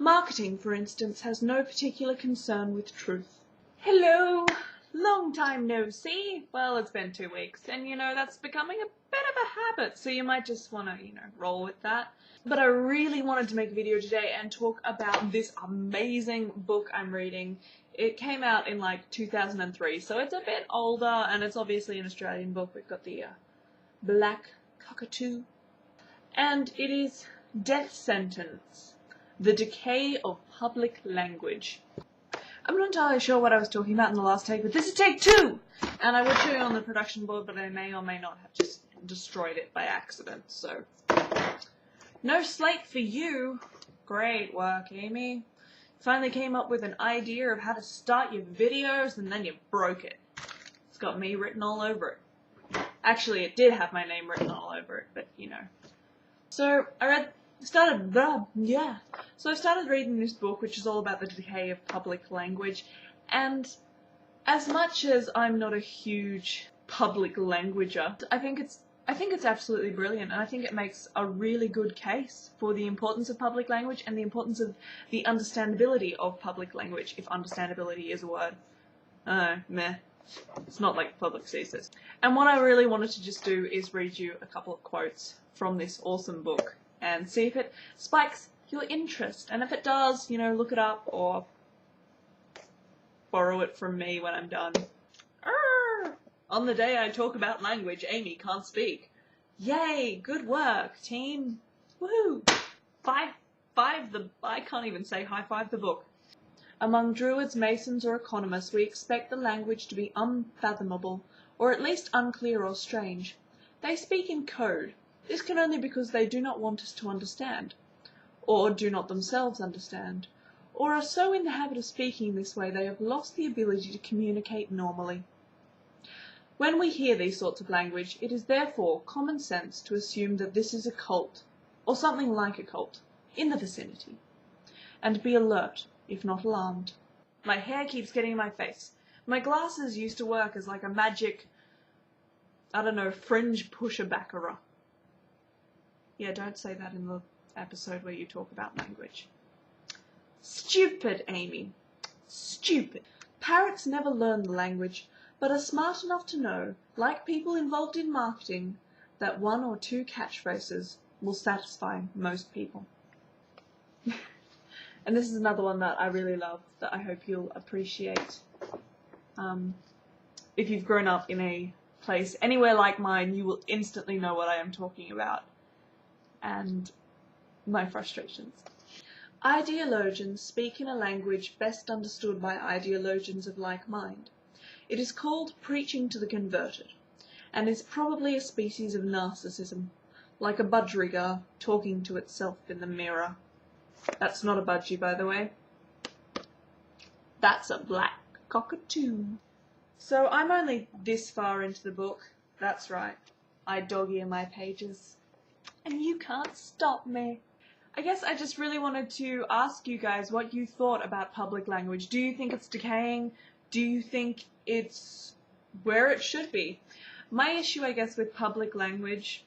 Marketing, for instance, has no particular concern with truth. Hello! Long time no see. Well, it's been 2 weeks, and that's becoming a bit of a habit, so you might just want to, roll with that. But I really wanted to make a video today and talk about this amazing book I'm reading. It came out in like 2003, so it's a bit older, and it's obviously an Australian book. We've got the black cockatoo. And it is Death Sentence, The Decay of Public Language. I'm not entirely sure what I was talking about in the last take, but this is take 2! And I would show you on the production board, but I may or may not have just destroyed it by accident, so. No slate for you! Great work, Amy. Finally came up with an idea of how to start your videos, and then you broke it. It's got me written all over it. Actually, it did have my name written all over it, but So I started reading this book, which is all about the decay of public language, and as much as I'm not a huge public languager, I think it's absolutely brilliant, and I think it makes a really good case for the importance of public language and the importance of the understandability of public language, if understandability is a word. Meh. It's not like public thesis. And what I really wanted to just do is read you a couple of quotes from this awesome book and see if it spikes your interest. And if it does, look it up or borrow it from me when I'm done. On the day I talk about language, Amy can't speak. Yay! Good work, team! Woohoo! I can't even say high five the book. Among druids, masons, or economists, we expect the language to be unfathomable, or at least unclear or strange. They speak in code. This can only because they do not want us to understand, or do not themselves understand, or are so in the habit of speaking this way they have lost the ability to communicate normally. When we hear these sorts of language, it is therefore common sense to assume that this is a cult, or something like a cult, in the vicinity, and be alert, if not alarmed. My hair keeps getting in my face. My glasses used to work as like a magic, fringe pusher-backerer. Yeah, don't say that in the episode where you talk about language. Stupid, Amy. Stupid. Parrots never learn the language, but are smart enough to know, like people involved in marketing, that 1 or 2 catchphrases will satisfy most people. And this is another one that I really love, that I hope you'll appreciate. If you've grown up in a place anywhere like mine, you will instantly know what I am talking about, and my frustrations. Ideologians speak in a language best understood by ideologians of like mind. It is called preaching to the converted, and is probably a species of narcissism, like a budgerigar talking to itself in the mirror. That's not a budgie, by the way. That's a black cockatoo. So I'm only this far into the book. That's right. I dog-ear my pages. And you can't stop me. I guess I just really wanted to ask you guys what you thought about public language. Do you think it's decaying? Do you think it's where it should be? My issue, I guess, with public language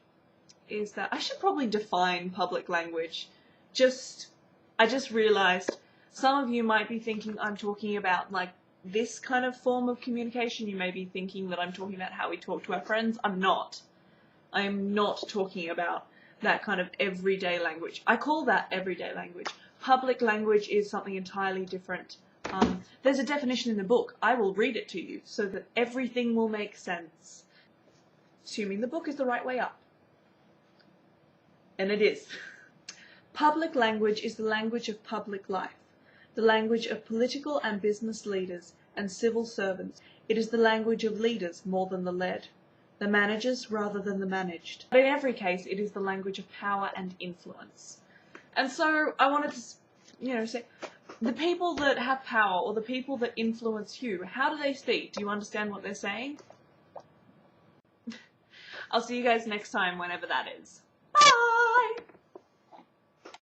is that I should probably define public language. I just realized some of you might be thinking I'm talking about like this kind of form of communication. You may be thinking that I'm talking about how we talk to our friends. I'm not. I am not talking about that kind of everyday language. I call that everyday language. Public language is something entirely different. There's a definition in the book. I will read it to you so that everything will make sense. Assuming the book is the right way up. And it is. Public language is the language of public life, the language of political and business leaders and civil servants. It is the language of leaders more than the led, the managers rather than the managed. But in every case, it is the language of power and influence. And so I wanted to, say, the people that have power or the people that influence you, how do they speak? Do you understand what they're saying? I'll see you guys next time, whenever that is.